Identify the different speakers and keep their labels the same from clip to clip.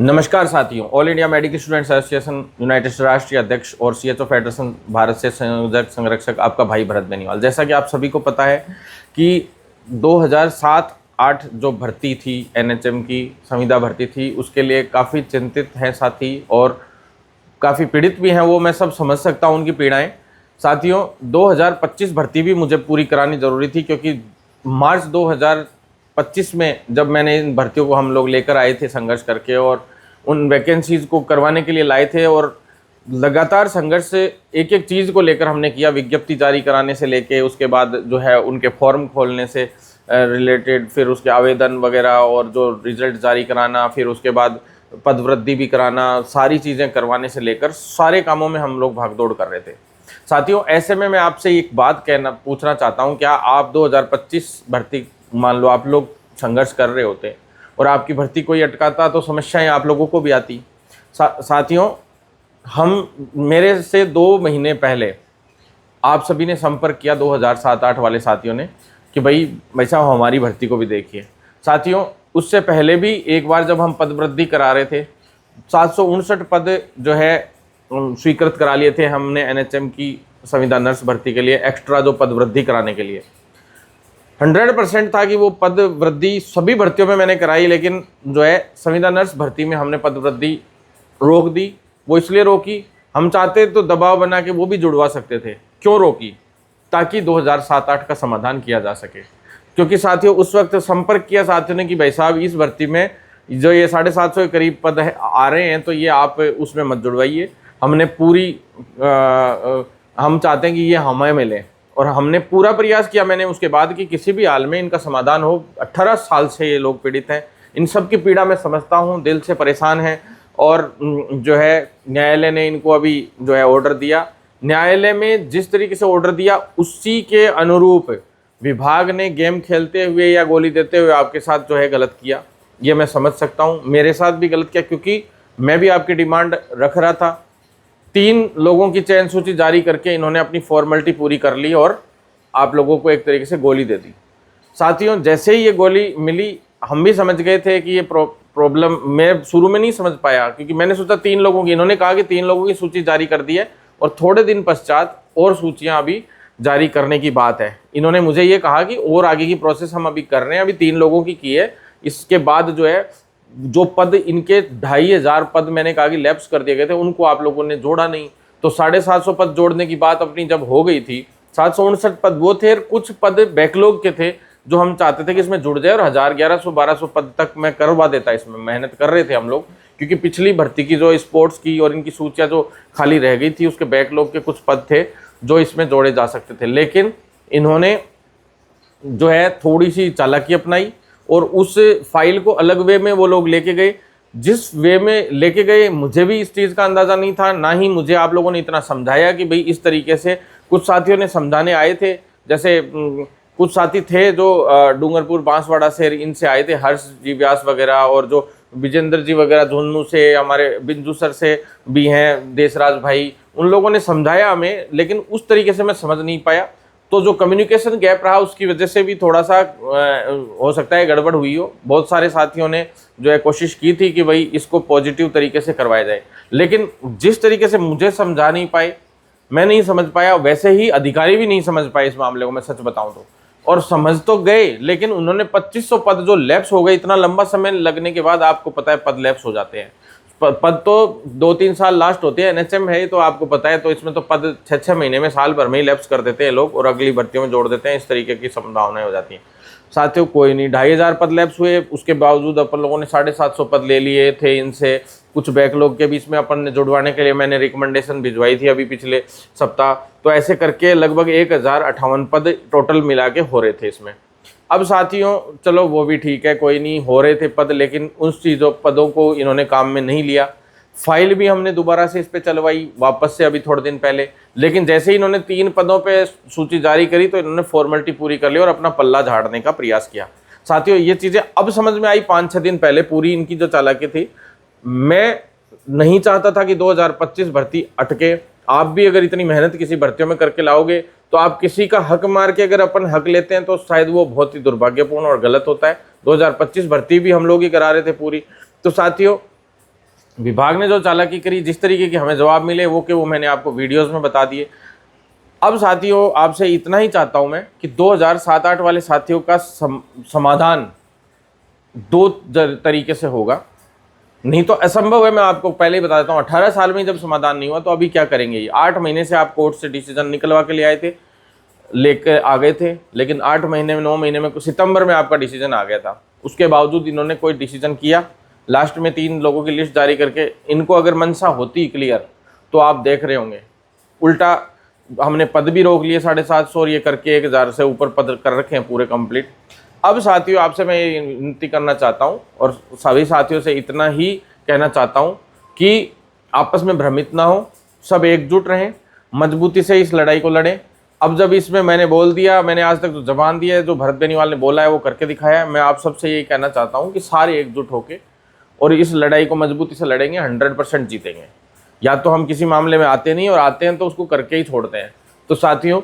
Speaker 1: नमस्कार साथियों, all India medical students association United राष्ट्रीय अध्यक्ष और सीएचओ फेडरेशन भारत से संयोजक संरक्षक आपका भाई भरत बेनीवाल। जैसा कि आप सभी को पता है कि 2007-8 जो भर्ती थी एनएचएम की संविदा भर्ती थी, उसके लिए काफ़ी चिंतित हैं साथी और काफ़ी पीड़ित भी हैं। वो मैं सब समझ सकता हूँ उनकी पीड़ाएँ। साथियों, 2025 भर्ती भी मुझे पूरी करानी ज़रूरी थी, क्योंकि मार्च 2025 में जब मैंने इन भर्तियों को हम लोग लेकर आए थे संघर्ष करके और उन वैकेंसीज़ को करवाने के लिए लाए थे, और लगातार संघर्ष से एक एक चीज़ को लेकर हमने किया। विज्ञप्ति जारी कराने से लेके उसके बाद जो है उनके फॉर्म खोलने से रिलेटेड, फिर उसके आवेदन वगैरह और जो रिजल्ट जारी कराना, फिर उसके बाद पदवृद्धि भी कराना, सारी चीज़ें करवाने से लेकर सारे कामों में हम लोग भागदौड़ कर रहे थे। साथियों, ऐसे में मैं आपसे एक बात पूछना चाहता हूँ, क्या आप 2025 भर्ती, मान लो आप लोग संघर्ष कर रहे होते और आपकी भर्ती कोई अटकाता तो समस्याएं आप लोगों को भी आती। साथियों, मेरे से 2 महीने पहले आप सभी ने संपर्क किया 2007-8 वाले साथियों ने कि भाई साहब हमारी भर्ती को भी देखिए। साथियों, उससे पहले भी एक बार जब हम पदवृद्धि करा रहे थे, 759 पद जो है स्वीकृत करा लिए थे हमने एनएचएम की संविदा नर्स भर्ती के लिए, एक्स्ट्रा जो पदवृद्धि कराने के लिए 100% था कि वो पद वृद्धि सभी भर्तियों में मैंने कराई, लेकिन जो है संविदा नर्स भर्ती में हमने पद वृद्धि रोक दी। वो इसलिए रोकी, हम चाहते तो दबाव बना के वो भी जुड़वा सकते थे। क्यों रोकी? ताकि 2007-8 का समाधान किया जा सके। क्योंकि साथियों, उस वक्त संपर्क किया साथियों ने कि भाई साहब इस भर्ती में जो ये 750 के करीब पद आ रहे हैं, तो ये आप उसमें मत जुड़वाइए। हमने पूरी हम चाहते हैं कि ये हमें मिले, और हमने पूरा प्रयास किया मैंने उसके बाद कि किसी भी हाल में इनका समाधान हो। 18 साल से ये लोग पीड़ित हैं, इन सब की पीड़ा मैं समझता हूँ, दिल से परेशान हैं। और जो है न्यायालय ने इनको अभी जो है ऑर्डर दिया। न्यायालय में जिस तरीके से ऑर्डर दिया उसी के अनुरूप विभाग ने गेम खेलते हुए या गोली देते हुए आपके साथ जो है गलत किया। ये मैं समझ सकता हूँ, मेरे साथ भी गलत किया, क्योंकि मैं भी आपकी डिमांड रख रहा था। 3 लोगों की चयन सूची जारी करके इन्होंने अपनी फॉर्मेलिटी पूरी कर ली और आप लोगों को एक तरीके से गोली दे दी। साथियों, जैसे ही ये गोली मिली हम भी समझ गए थे कि ये प्रॉब्लम, मैं शुरू में नहीं समझ पाया क्योंकि मैंने सोचा 3 लोगों की, इन्होंने कहा कि 3 लोगों की सूची जारी कर दी है और थोड़े दिन पश्चात और सूचियां अभी जारी करने की बात है। इन्होंने मुझे ये कहा कि और आगे की प्रोसेस हम अभी कर रहे हैं, अभी 3 लोगों की है। इसके बाद जो है जो पद इनके 2500 पद मैंने कहा कि लैप्स कर दिए गए थे, उनको आप लोगों ने जोड़ा नहीं। तो 750 पद जोड़ने की बात अपनी जब हो गई थी, 759 पद वो थे और कुछ पद बैकलॉग के थे जो हम चाहते थे कि इसमें जुड़ जाए, और 1000, 1100, 1200 पद तक मैं करवा देता। इसमें मेहनत कर रहे थे हम लोग, क्योंकि पिछली भर्ती की जो स्पोर्ट्स की और इनकी सूचियाँ जो खाली रह गई थी, उसके बैकलॉग के कुछ पद थे जो इसमें जोड़े जा सकते थे। लेकिन इन्होंने जो है थोड़ी सी चालाकी अपनाई और उस फाइल को अलग वे में वो लोग लेके गए। जिस वे में लेके गए मुझे भी इस चीज़ का अंदाज़ा नहीं था, ना ही मुझे आप लोगों ने इतना समझाया कि भाई इस तरीके से। कुछ साथियों ने समझाने आए थे, जैसे कुछ साथी थे जो डूंगरपुर बांसवाड़ा से इनसे आए थे, हर्ष जी व्यास वगैरह, और जो विजेंद्र जी वगैरह झुंझुनू से, हमारे बिंदु सर से भी हैं देशराज भाई, उन लोगों ने समझाया हमें, लेकिन उस तरीके से मैं समझ नहीं पाया। तो जो कम्युनिकेशन गैप रहा उसकी वजह से भी थोड़ा सा हो सकता है गड़बड़ हुई हो। बहुत सारे साथियों ने जो है कोशिश की थी कि भाई इसको पॉजिटिव तरीके से करवाया जाए, लेकिन जिस तरीके से मुझे समझा नहीं पाए, मैं नहीं समझ पाया, वैसे ही अधिकारी भी नहीं समझ पाए इस मामले को, मैं सच बताऊं तो। और समझ तो गए, लेकिन उन्होंने 2500 पद जो लैप्स हो गए, इतना लंबा समय लगने के बाद आपको पता है पद लैप्स हो जाते हैं। पद तो 2-3 साल लास्ट होते हैं, एनएचएम है तो आपको पता है, तो इसमें तो पद 6-6 महीने में, साल भर में ही लैप्स कर देते हैं लोग और अगली भर्तियों में जोड़ देते हैं। इस तरीके की संभावनाएं हो जाती हैं। साथियों, कोई नहीं, 2500 पद लैप्स हुए, उसके बावजूद अपन लोगों ने 750 पद ले लिए थे इनसे। कुछ बैकलॉग के बीच में अपन ने जुड़वाने के लिए मैंने रिकमेंडेशन भिजवाई थी अभी पिछले सप्ताह। तो ऐसे करके लगभग 1058 पद टोटल मिला के हो रहे थे इसमें। अब साथियों चलो वो भी ठीक है, कोई नहीं, हो रहे थे पद, लेकिन उस पदों को इन्होंने काम में नहीं लिया। फाइल भी हमने दोबारा से इस पे चलवाई वापस से अभी थोड़े दिन पहले, लेकिन जैसे ही इन्होंने 3 पदों पे सूची जारी करी तो इन्होंने फॉर्मेलिटी पूरी कर ली और अपना पल्ला झाड़ने का प्रयास किया। साथियों, ये चीज़ें अब समझ में आई 5-6 दिन पहले, पूरी इनकी जो चालाकी थी। मैं नहीं चाहता था कि 2025 भर्ती अटके। आप भी अगर इतनी मेहनत किसी भर्तियों में करके लाओगे तो आप किसी का हक मार के अगर अपन हक लेते हैं तो शायद वो बहुत ही दुर्भाग्यपूर्ण और गलत होता है। 2025 भर्ती भी हम लोग ही करा रहे थे पूरी। तो साथियों, विभाग ने जो चालाकी करी, जिस तरीके के हमें जवाब मिले वो मैंने आपको वीडियोस में बता दिए। अब साथियों आपसे इतना ही चाहता हूं मैं कि 2007-8 वाले साथियों का समाधान दो तरीके से होगा, नहीं तो असंभव है। मैं आपको पहले ही बता देता हूँ, 18 साल में जब समाधान नहीं हुआ तो अभी क्या करेंगे। ये 8 महीने से आप कोर्ट से डिसीजन निकलवा के ले आए थे, लेकर आ गए थे, लेकिन 8 महीने में 9 महीने में सितंबर में आपका डिसीजन आ गया था। उसके बावजूद इन्होंने कोई डिसीजन किया, लास्ट में 3 लोगों की लिस्ट जारी करके, इनको अगर मनसा होती क्लियर तो आप देख रहे होंगे उल्टा हमने पद भी रोक लिए 750 और ये करके 1000 से ऊपर पद कर रखे हैं पूरे कंप्लीट। अब साथियों आपसे मैं ये विनती करना चाहता हूँ और सभी साथियों से इतना ही कहना चाहता हूँ कि आपस में भ्रमित ना हो, सब एकजुट रहें, मजबूती से इस लड़ाई को लड़ें। अब जब इसमें मैंने बोल दिया, मैंने आज तक जो जबान दी है, जो भरत बेनीवाल ने बोला है वो करके दिखाया है, मैं आप सबसे यही कहना चाहता हूँ कि सारे एकजुट होकर और इस लड़ाई को मजबूती से लड़ेंगे, 100% जीतेंगे। या तो हम किसी मामले में आते नहीं और आते हैं तो उसको करके ही छोड़ते हैं। तो साथियों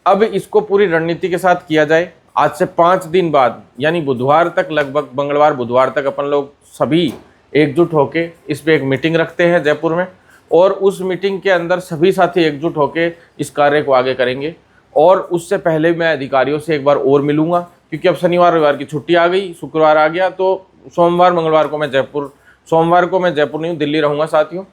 Speaker 1: अब इसको पूरी रणनीति के साथ किया जाए। आज से 5 दिन बाद यानी बुधवार तक, लगभग मंगलवार बुधवार तक अपन लोग सभी एकजुट होके इस पे एक मीटिंग रखते हैं जयपुर में, और उस मीटिंग के अंदर सभी साथी एकजुट होके इस कार्य को आगे करेंगे। और उससे पहले मैं अधिकारियों से एक बार और मिलूंगा, क्योंकि अब शनिवार रविवार की छुट्टी आ गई, शुक्रवार आ गया, तो सोमवार मंगलवार को मैं जयपुर नहीं, दिल्ली रहूँगा साथियों।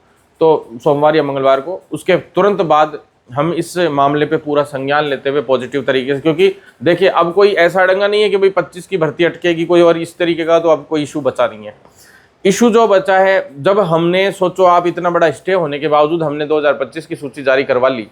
Speaker 1: तो सोमवार या मंगलवार को उसके तुरंत बाद हम इस मामले पे पूरा संज्ञान लेते हुए पॉजिटिव तरीके से, क्योंकि देखिए अब कोई ऐसा डंगा नहीं है कि भाई 25 की भर्ती अटकेगी कोई और इस तरीके का, तो अब कोई इशू बचा नहीं है। इशू जो बचा है, जब हमने सोचो आप इतना बड़ा स्टे होने के बावजूद हमने 2025 की सूची जारी करवा ली,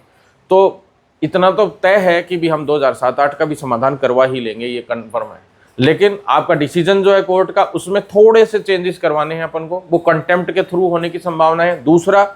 Speaker 1: तो इतना तो तय है कि भी हम 2007-8 का भी समाधान करवा ही लेंगे, ये कन्फर्म है। लेकिन आपका डिसीजन जो है कोर्ट का, उसमें थोड़े से चेंजेस करवाने हैं अपन को, वो कंटेम्प्ट के थ्रू होने की संभावना है। दूसरा,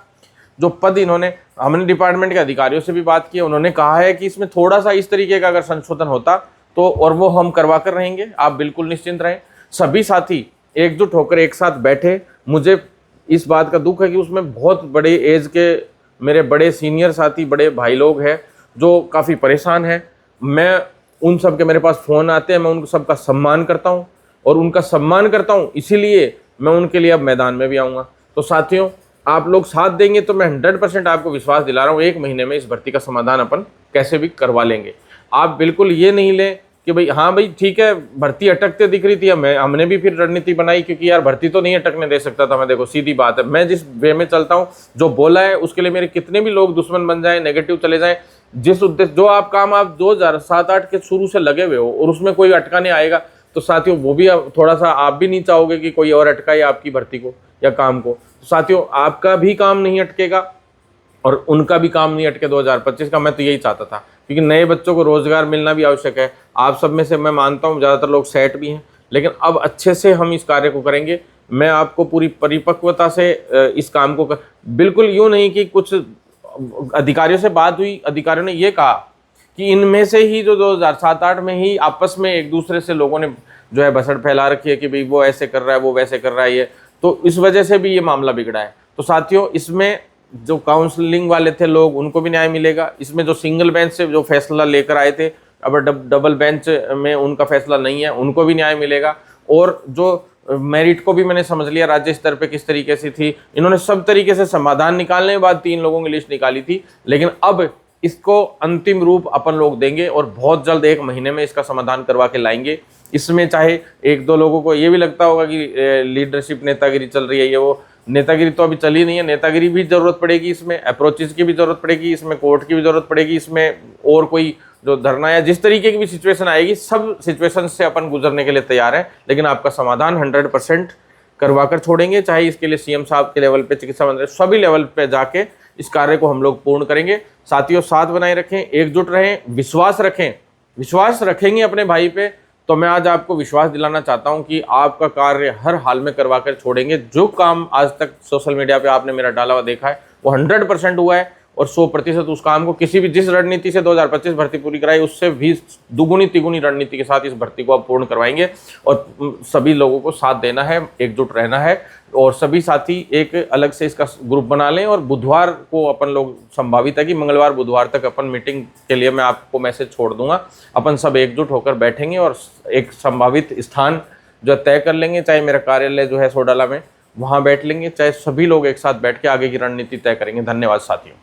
Speaker 1: जो पद इन्होंने, हमने डिपार्टमेंट के अधिकारियों से भी बात की, उन्होंने कहा है कि इसमें थोड़ा सा इस तरीके का अगर संशोधन होता तो, और वो हम करवा कर रहेंगे, आप बिल्कुल निश्चिंत रहें। सभी साथी एकजुट होकर एक साथ बैठे। मुझे इस बात का दुख है कि उसमें बहुत बड़े एज के मेरे बड़े सीनियर साथी, बड़े भाई लोग हैं जो काफ़ी परेशान हैं। मैं उन सब के मेरे पास फ़ोन आते हैं, मैं उन सबका सम्मान करता हूँ, और उनका सम्मान करता हूँ इसीलिए मैं उनके लिए अब मैदान में भी आऊँगा। तो साथियों आप लोग साथ देंगे तो मैं 100% आपको विश्वास दिला रहा हूँ, 1 महीने में इस भर्ती का समाधान अपन कैसे भी करवा लेंगे। आप बिल्कुल ये नहीं लें कि भाई हाँ भाई ठीक है भर्ती अटकते दिख रही थी, हमने भी फिर रणनीति बनाई, क्योंकि यार भर्ती तो नहीं अटकने दे सकता था मैं। देखो सीधी बात है, मैं जिस वे में चलता हूँ, जो बोला है उसके लिए मेरे कितने भी लोग दुश्मन बन जाए, नेगेटिव चले जाए, जिस उद्देश्य जो आप काम आप 2007-8 के शुरू से लगे हुए हो और उसमें कोई अटकाने आएगा तो साथियों वो भी थोड़ा सा आप भी नहीं चाहोगे कि कोई और अटकाए आपकी भर्ती को या काम को। तो साथियों आपका भी काम नहीं अटकेगा और उनका भी काम नहीं अटके 2025 का। मैं तो यही चाहता था, क्योंकि नए बच्चों को रोजगार मिलना भी आवश्यक है। आप सब में से मैं मानता हूँ ज़्यादातर लोग सेट भी हैं, लेकिन अब अच्छे से हम इस कार्य को करेंगे। मैं आपको पूरी परिपक्वता से इस काम को बिल्कुल यूँ नहीं कि कुछ अधिकारियों से बात हुई, अधिकारियों ने ये कहा कि इनमें से ही जो 2007-8 में ही आपस में एक दूसरे से लोगों ने जो है बसड़ फैला रखी है कि भाई वो ऐसे कर रहा है, वो वैसे कर रहा है, ये तो इस वजह से भी ये मामला बिगड़ा है। तो साथियों इसमें जो काउंसलिंग वाले थे लोग, उनको भी न्याय मिलेगा। इसमें जो सिंगल बेंच से जो फैसला लेकर आए थे, अब डबल बेंच में उनका फैसला नहीं है, उनको भी न्याय मिलेगा। और जो मेरिट को भी मैंने समझ लिया राज्य स्तर पे किस तरीके से थी, इन्होंने सब तरीके से समाधान निकालने के बाद 3 लोगों की लिस्ट निकाली थी, लेकिन अब इसको अंतिम रूप अपन लोग देंगे और बहुत जल्द 1 महीने में इसका समाधान करवा के लाएंगे। इसमें चाहे 1-2 लोगों को ये भी लगता होगा कि लीडरशिप नेतागिरी चल रही है, ये वो, नेतागिरी तो अभी चली नहीं है, नेतागिरी भी जरूरत पड़ेगी, इसमें अप्रोचेज की भी जरूरत पड़ेगी, इसमें कोर्ट की भी जरूरत पड़ेगी, इसमें और कोई जो धरना या जिस तरीके की भी सिचुएशन आएगी, सब सिचुएशन से अपन गुजरने के लिए तैयार हैं। लेकिन आपका समाधान 100% करवा कर छोड़ेंगे, चाहे इसके लिए सीएम साहब के लेवल पे, चिकित्सा मंत्री, सभी लेवल पे जाके इस कार्य को हम लोग पूर्ण करेंगे। साथियों साथ बनाए रखें, एकजुट रहें, विश्वास रखें, विश्वास रखेंगे अपने भाई पे तो मैं आज आपको विश्वास दिलाना चाहता हूं कि आपका कार्य हर हाल में करवा कर छोड़ेंगे। जो काम आज तक सोशल मीडिया पे आपने मेरा डाला हुआ देखा है वो 100% हुआ है, और 100% उस काम को किसी भी जिस रणनीति से 2025 भर्ती पूरी कराई उससे भी दुगुनी तिगुनी रणनीति के साथ इस भर्ती को अब पूर्ण करवाएंगे। और सभी लोगों को साथ देना है, एकजुट रहना है, और सभी साथी एक अलग से इसका ग्रुप बना लें। और बुधवार को अपन लोग, संभावित है कि मंगलवार बुधवार तक अपन मीटिंग के लिए मैं आपको मैसेज छोड़ दूंगा, अपन सब एकजुट होकर बैठेंगे और एक संभावित स्थान जो तय कर लेंगे, चाहे मेरा कार्यालय जो है सोडाला में, वहाँ बैठ लेंगे, चाहे सभी लोग एक साथ बैठ के आगे की रणनीति तय करेंगे। धन्यवाद साथियों।